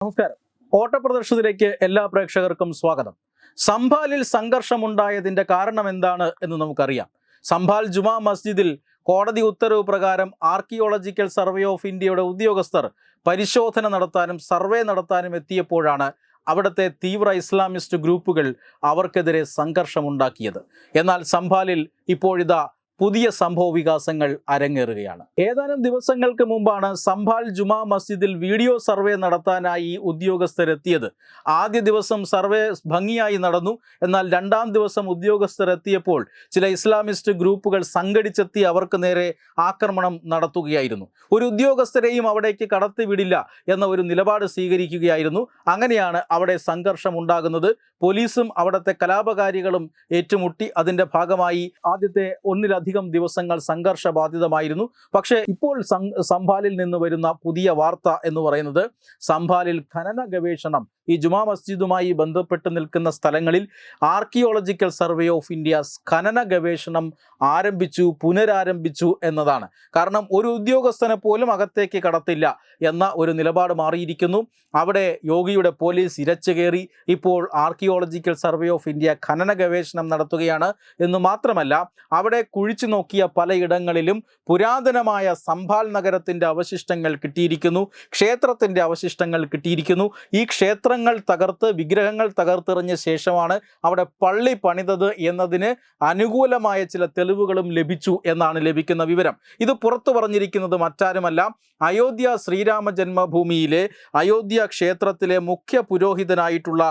നമസ്കാരം. ഓട്ടപ്രദർശനത്തിലേക്ക് എല്ലാ പ്രേക്ഷകർക്കും സ്വാഗതം. സംഭാലിൽ സംഘർഷമുണ്ടായതിന്റെ കാരണം എന്താണ് എന്ന് നമുക്കറിയാം. സംഭാൽ ജുമാ മസ്ജിദിൽ കോടതി ഉത്തരവ് പ്രകാരം ആർക്കിയോളജിക്കൽ സർവേ ഓഫ് ഇന്ത്യയുടെ ഉദ്യോഗസ്ഥർ പരിശോധന നടത്താനും സർവേ നടത്താനും എത്തിയപ്പോഴാണ് അവിടുത്തെ തീവ്ര ഇസ്ലാമിസ്റ്റ് ഗ്രൂപ്പുകൾ അവർക്കെതിരെ സംഘർഷമുണ്ടാക്കിയത്. എന്നാൽ സംഭാലിൽ ഇപ്പോഴിതാ പുതിയ സംഭവ വികാസങ്ങൾ അരങ്ങേറുകയാണ്. ഏതാനും ദിവസങ്ങൾക്ക് മുമ്പാണ് സംഭാൽ ജുമാ മസ്ജിദിൽ വീഡിയോ സർവേ നടത്താനായി ഉദ്യോഗസ്ഥരെത്തിയത്. ആദ്യ ദിവസം സർവേ ഭംഗിയായി നടന്നു. എന്നാൽ രണ്ടാം ദിവസം ഉദ്യോഗസ്ഥരെത്തിയപ്പോൾ ചില ഇസ്ലാമിസ്റ്റ് ഗ്രൂപ്പുകൾ സംഘടിച്ചെത്തി അവർക്ക് നേരെ ആക്രമണം നടത്തുകയായിരുന്നു. ഒരു ഉദ്യോഗസ്ഥരെയും അവിടേക്ക് കടത്തിവിടില്ല എന്ന ഒരു നിലപാട് സ്വീകരിക്കുകയായിരുന്നു. അങ്ങനെയാണ് അവിടെ സംഘർഷം ഉണ്ടാകുന്നത്. പോലീസും അവിടുത്തെ കലാപകാരികളും ഏറ്റുമുട്ടി. അതിന്റെ ഭാഗമായി ആദ്യത്തെ ഒന്നിലധികം ദിവസങ്ങൾ സംഘർഷബാധിതമായിരുന്നു. പക്ഷേ ഇപ്പോൾ സംഭാലിൽ നിന്ന് വരുന്ന പുതിയ വാർത്ത എന്ന് പറയുന്നത് സംഭാലിൽ ഖനന ഗവേഷണം, ഈ ജുമാ മസ്ജിദുമായി ബന്ധപ്പെട്ട് നിൽക്കുന്ന സ്ഥലങ്ങളിൽ ആർക്കിയോളജിക്കൽ സർവേ ഓഫ് ഇന്ത്യ ഖനന ഗവേഷണം പുനരാരംഭിച്ചു എന്നതാണ്. കാരണം ഒരു ഉദ്യോഗസ്ഥനെ പോലും അകത്തേക്ക് കടത്തില്ല എന്ന ഒരു നിലപാട് മാറിയിരിക്കുന്നു. അവിടെ യോഗിയുടെ പോലീസ് ഇരച്ചു കയറി. ഇപ്പോൾ ആർക്കിയോളജിക്കൽ സർവേ ഓഫ് ഇന്ത്യ ഖനന ഗവേഷണം നടത്തുകയാണ് എന്ന് മാത്രമല്ല, അവിടെ കുഴിച്ചു നോക്കിയ പലയിടങ്ങളിലും പുരാതനമായ സംഭാൽ നഗരത്തിന്റെ അവശിഷ്ടങ്ങൾ കിട്ടിയിരിക്കുന്നു, ക്ഷേത്രത്തിന്റെ അവശിഷ്ടങ്ങൾ കിട്ടിയിരിക്കുന്നു. ഈ ക്ഷേത്രങ്ങൾ തകർത്ത് വിഗ്രഹങ്ങൾ തകർത്തെറിഞ്ഞ ശേഷമാണ് അവിടെ പള്ളി പണിതത് എന്നതിന് അനുകൂലമായ ചില തെളിവുകളും ലഭിച്ചു എന്നാണ് ലഭിക്കുന്ന വിവരം. ഇത് പുറത്തു പറഞ്ഞിരിക്കുന്നത് മറ്റാരുമല്ല, അയോധ്യ ശ്രീരാമ ജന്മഭൂമിയിലെ അയോധ്യ ക്ഷേത്രത്തിലെ മുഖ്യ പുരോഹിതനായിട്ടുള്ള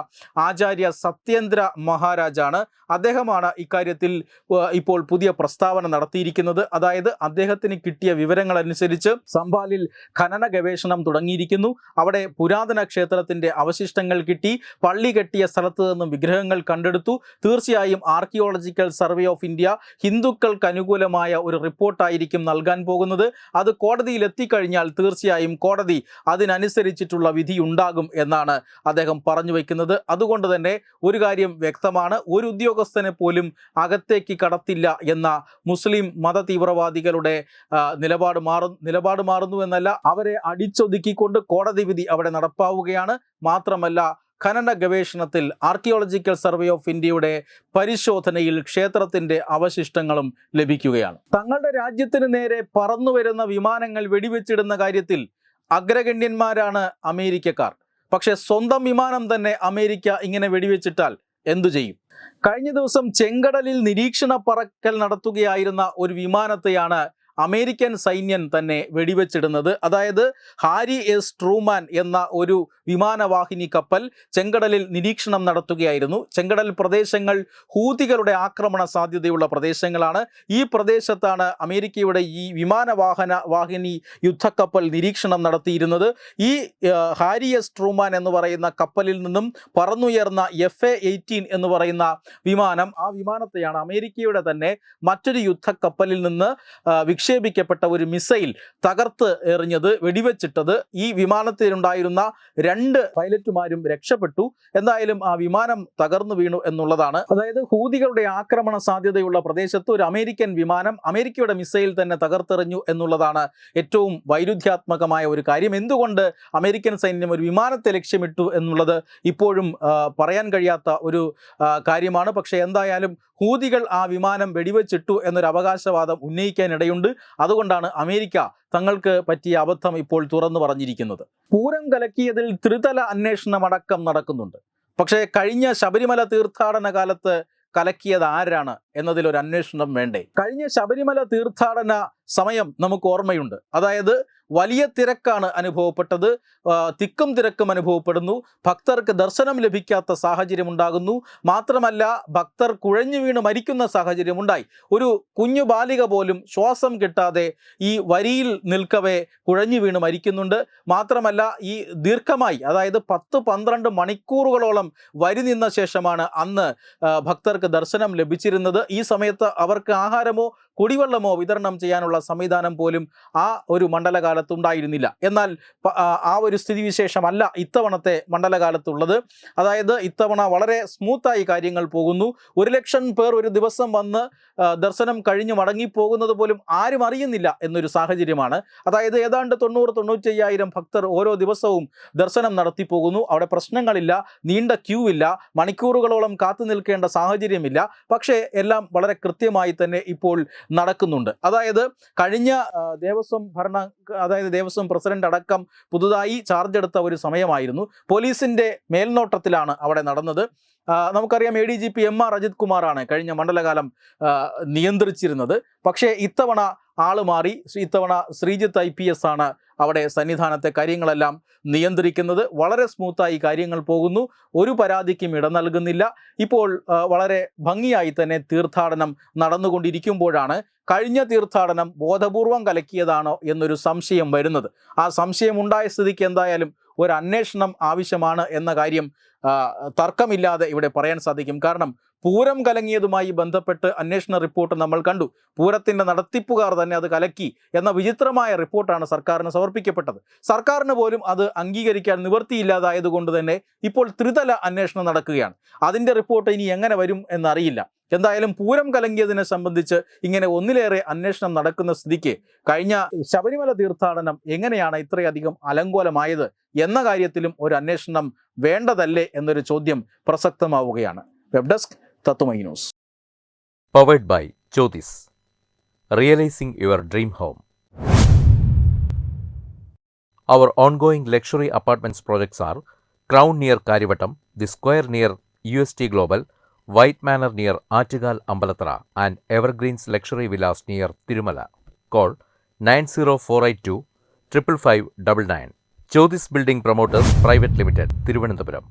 ആചാര്യ സത്യേന്ദ്ര മഹാരാജാണ്. അദ്ദേഹമാണ് ഇക്കാര്യത്തിൽ ഇപ്പോൾ പുതിയ പ്രസ്താവന നടത്തിയിരിക്കുന്നത്. അതായത് അദ്ദേഹത്തിന് കിട്ടിയ വിവരങ്ങൾ അനുസരിച്ച് സംഭാലിൽ ഖനന ഗവേഷണം തുടങ്ങിയിരിക്കുന്നു. അവിടെ പുരാതന ക്ഷേത്രത്തിന്റെ അവശിഷ്ടങ്ങൾ കിട്ടി, പള്ളി കെട്ടിയ സ്ഥലത്ത് നിന്നും വിഗ്രഹങ്ങൾ കണ്ടെടുത്തു. തീർച്ചയായും ആർക്കിയോളജിക്കൽ സർവേ ഓഫ് ഇന്ത്യ ഹിന്ദുക്കൾക്ക് അനുകൂലമായ ഒരു റിപ്പോർട്ടായിരിക്കും നൽകാൻ പോകുന്നത്. അത് കോടതിയിൽ എത്തിക്കഴിഞ്ഞാൽ തീർച്ചയായും കോടതി അതിനനുസരിച്ചിട്ടുള്ള വിധി ഉണ്ടാകും എന്നാണ് അദ്ദേഹം പറഞ്ഞു വയ്ക്കുന്നത്. അതുകൊണ്ട് തന്നെ ഒരു കാര്യം വ്യക്തമാണ്, ഒരു ഉദ്യോഗസ്ഥനെ പോലും അകത്തേക്ക് കടത്തില്ല എന്ന മുസ്ലിം മത തീവ്രവാദികളുടെ നിലപാട് മാറുന്നു എന്നല്ല, അവരെ അടിച്ചൊതുക്കിക്കൊണ്ട് കോടതി വിധി അവിടെ നടപ്പാവുകയാണ്. മാത്രമല്ല, ഖനന ഗവേഷണത്തിൽ ആർക്കിയോളജിക്കൽ സർവേ ഓഫ് ഇന്ത്യയുടെ പരിശോധനയിൽ ക്ഷേത്രത്തിന്റെ അവശിഷ്ടങ്ങളും ലഭിക്കുകയാണ്. തങ്ങളുടെ രാജ്യത്തിന് നേരെ പറന്നു വരുന്ന വിമാനങ്ങൾ വെടിവെച്ചിടുന്ന കാര്യത്തിൽ അഗ്രഗണ്യന്മാരാണ് അമേരിക്കക്കാർ. പക്ഷെ സ്വന്തം വിമാനം തന്നെ അമേരിക്ക ഇങ്ങനെ വെടിവെച്ചിട്ടാൽ എന്തു ചെയ്യും? കഴിഞ്ഞ ദിവസം ചെങ്കടലിൽ നിരീക്ഷണ പറക്കൽ നടത്തുകയായിരുന്ന ഒരു വിമാനത്തെയാണ് അമേരിക്കൻ സൈന്യം തന്നെ വെടിവെച്ചിടുന്നത്. അതായത് ഹാരി എസ് ട്രൂമാൻ എന്ന ഒരു വിമാനവാഹിനി കപ്പൽ ചെങ്കടലിൽ നിരീക്ഷണം നടത്തുകയായിരുന്നു. ചെങ്കടൽ പ്രദേശങ്ങൾ ഹൂതികളുടെ ആക്രമണ സാധ്യതയുള്ള പ്രദേശങ്ങളാണ്. ഈ പ്രദേശത്താണ് അമേരിക്കയുടെ ഈ വാഹിനി യുദ്ധക്കപ്പൽ നിരീക്ഷണം നടത്തിയിരുന്നത്. ഈ ഹാരി എസ് ട്രൂമാൻ എന്ന് പറയുന്ന കപ്പലിൽ നിന്നും പറന്നുയർന്ന FA-18 എന്ന് പറയുന്ന വിമാനം, ആ വിമാനത്തെയാണ് അമേരിക്കയുടെ തന്നെ മറ്റൊരു യുദ്ധക്കപ്പലിൽ നിന്ന് വിക്ഷേപിക്കപ്പെട്ട ഒരു മിസൈൽ തകർത്ത് എറിഞ്ഞത്, വെടിവെച്ചിട്ടത്. ഈ വിമാനത്തിലുണ്ടായിരുന്ന 2 പൈലറ്റുമാരും രക്ഷപ്പെട്ടു. എന്തായാലും ആ വിമാനം തകർന്നു വീണു എന്നുള്ളതാണ്. അതായത് ഹൂതികളുടെ ആക്രമണ സാധ്യതയുള്ള പ്രദേശത്ത് ഒരു അമേരിക്കൻ വിമാനം അമേരിക്കയുടെ മിസൈൽ തന്നെ തകർത്തെറിഞ്ഞു എന്നുള്ളതാണ് ഏറ്റവും വൈരുദ്ധ്യാത്മകമായ ഒരു കാര്യം. എന്തുകൊണ്ട് അമേരിക്കൻ സൈന്യം ഒരു വിമാനത്തെ ലക്ഷ്യമിട്ടു എന്നുള്ളത് ഇപ്പോഴും പറയാൻ കഴിയാത്ത ഒരു കാര്യമാണ്. പക്ഷേ എന്തായാലും ഹൂതികൾ ആ വിമാനം വെടിവെച്ചിട്ടു എന്നൊരു അവകാശവാദം ഉന്നയിക്കാനിടയുണ്ട്. അതുകൊണ്ടാണ് അമേരിക്ക തങ്ങൾക്ക് പറ്റിയ അബദ്ധം ഇപ്പോൾ തുറന്നു പറഞ്ഞിരിക്കുന്നത്. പൂരം കലക്കിയതിൽ ത്രിതല അന്വേഷണമടക്കം നടക്കുന്നുണ്ട്. പക്ഷേ കഴിഞ്ഞ ശബരിമല തീർത്ഥാടന കാലത്ത് കലക്കിയത് ആരാണ് എന്നതിലൊരു അന്വേഷണം വേണ്ടേ? കഴിഞ്ഞ ശബരിമല തീർത്ഥാടന സമയം നമുക്ക് ഓർമ്മയുണ്ട്. അതായത് വലിയ തിരക്കാണ് അനുഭവപ്പെട്ടത്, തിക്കും തിരക്കും അനുഭവപ്പെടുന്നു, ഭക്തർക്ക് ദർശനം ലഭിക്കാത്ത സാഹചര്യം ഉണ്ടാകുന്നു. മാത്രമല്ല, ഭക്തർ കുഴഞ്ഞു വീണ് മരിക്കുന്ന സാഹചര്യം ഉണ്ടായി. ഒരു കുഞ്ഞു ബാലിക പോലും ശ്വാസം കിട്ടാതെ ഈ വരിയിൽ നിൽക്കവേ കുഴഞ്ഞു വീണ് മരിക്കുന്നുണ്ട്. മാത്രമല്ല, ഈ ദീർഘമായി, അതായത് 10-12 മണിക്കൂറുകളോളം വരി നിന്ന ശേഷമാണ് അന്ന് ഭക്തർക്ക് ദർശനം ലഭിച്ചിരുന്നത്. ഈ സമയത്ത് അവർക്ക് ആഹാരമോ കുടിവെള്ളമോ വിതരണം ചെയ്യാനുള്ള സംവിധാനം പോലും ആ ഒരു മണ്ഡലകാലത്ത് ഉണ്ടായിരുന്നില്ല. എന്നാൽ ആ ഒരു സ്ഥിതിവിശേഷമല്ല ഇത്തവണത്തെ മണ്ഡലകാലത്തുള്ളത്. അതായത് ഇത്തവണ വളരെ സ്മൂത്തായി കാര്യങ്ങൾ പോകുന്നു. 1,00,000 പേർ ഒരു ദിവസം വന്ന് ദർശനം കഴിഞ്ഞ് മടങ്ങിപ്പോകുന്നത് പോലും ആരും അറിയുന്നില്ല എന്നൊരു സാഹചര്യമാണ്. അതായത് ഏതാണ്ട് 90,000-95,000 ഭക്തർ ഓരോ ദിവസവും ദർശനം നടത്തി പോകുന്നു. അവിടെ പ്രശ്നങ്ങളില്ല, നീണ്ട ക്യൂ ഇല്ല, മണിക്കൂറുകളോളം കാത്തു നിൽക്കേണ്ട സാഹചര്യമില്ല. പക്ഷേ എല്ലാം വളരെ കൃത്യമായി തന്നെ ഇപ്പോൾ നടക്കുന്നുണ്ട്. അതായത് കഴിഞ്ഞ ദേവസ്വം പ്രസിഡന്റ് അടക്കം പുതുതായി ചാർജ് എടുത്ത ഒരു സമയമായിരുന്നു. പോലീസിന്റെ മേൽനോട്ടത്തിലാണ് അവിടെ നടന്നത്. നമുക്കറിയാം ADGP MR അജിത് കുമാറാണ് കഴിഞ്ഞ മണ്ഡലകാലം നിയന്ത്രിച്ചിരുന്നത്. പക്ഷേ ഇത്തവണ ആള് മാറി. ഇത്തവണ ശ്രീജിത്ത് IPS ആണ് അവിടെ സന്നിധാനത്തെ കാര്യങ്ങളെല്ലാം നിയന്ത്രിക്കുന്നത്. വളരെ സ്മൂത്തായി കാര്യങ്ങൾ പോകുന്നു. ഒരു പരാതിക്കും ഇട നൽകുന്നില്ല. ഇപ്പോൾ വളരെ ഭംഗിയായി തന്നെ തീർത്ഥാടനം നടന്നുകൊണ്ടിരിക്കുമ്പോഴാണ് കഴിഞ്ഞ തീർത്ഥാടനം ബോധപൂർവം കലക്കിയതാണോ എന്നൊരു സംശയം വരുന്നത്. ആ സംശയം ഉണ്ടായ സ്ഥിതിക്ക് എന്തായാലും ഒരു അന്വേഷണം ആവശ്യമാണ് എന്ന കാര്യം തർക്കമില്ലാതെ ഇവിടെ പറയാൻ സാധിക്കും. കാരണം പൂരം കലങ്ങിയതുമായി ബന്ധപ്പെട്ട് അന്വേഷണ റിപ്പോർട്ട് നമ്മൾ കണ്ടു. പൂരത്തിൻ്റെ നടത്തിപ്പുകാർ തന്നെ അത് കലക്കി എന്ന വിചിത്രമായ റിപ്പോർട്ടാണ് സർക്കാരിന് സമർപ്പിക്കപ്പെട്ടത്. സർക്കാരിന് പോലും അത് അംഗീകരിക്കാൻ നിവൃത്തിയില്ലാതായതുകൊണ്ട് തന്നെ ഇപ്പോൾ ത്രിതല അന്വേഷണം നടക്കുകയാണ്. അതിൻ്റെ റിപ്പോർട്ട് ഇനി എങ്ങനെ വരും എന്നറിയില്ല. എന്തായാലും പൂരം കലങ്ങിയതിനെ സംബന്ധിച്ച് ഇങ്ങനെ ഒന്നിലേറെ അന്വേഷണം നടക്കുന്ന സ്ഥിതിക്ക് കഴിഞ്ഞ ശബരിമല തീർത്ഥാടനം എങ്ങനെയാണ് ഇത്രയധികം അലങ്കോലമായത് എന്ന കാര്യത്തിലും ഒരു അന്വേഷണം വേണ്ടതല്ലേ എന്നൊരു ചോദ്യം പ്രസക്തമാവുകയാണ്. വെബ് ഡെസ്ക് തത്തുമൈ news. Powered by Jyotis. Realizing your dream home. Our ongoing luxury apartments projects are Crown near Karivattam, The Square near UST Global, White Manor near Aattugal Ambalathara, and Evergreens Luxury Villas near Tirumala. Call 90482 55599. Jyotis Building Promoters Private Limited, Thiruvananthapuram.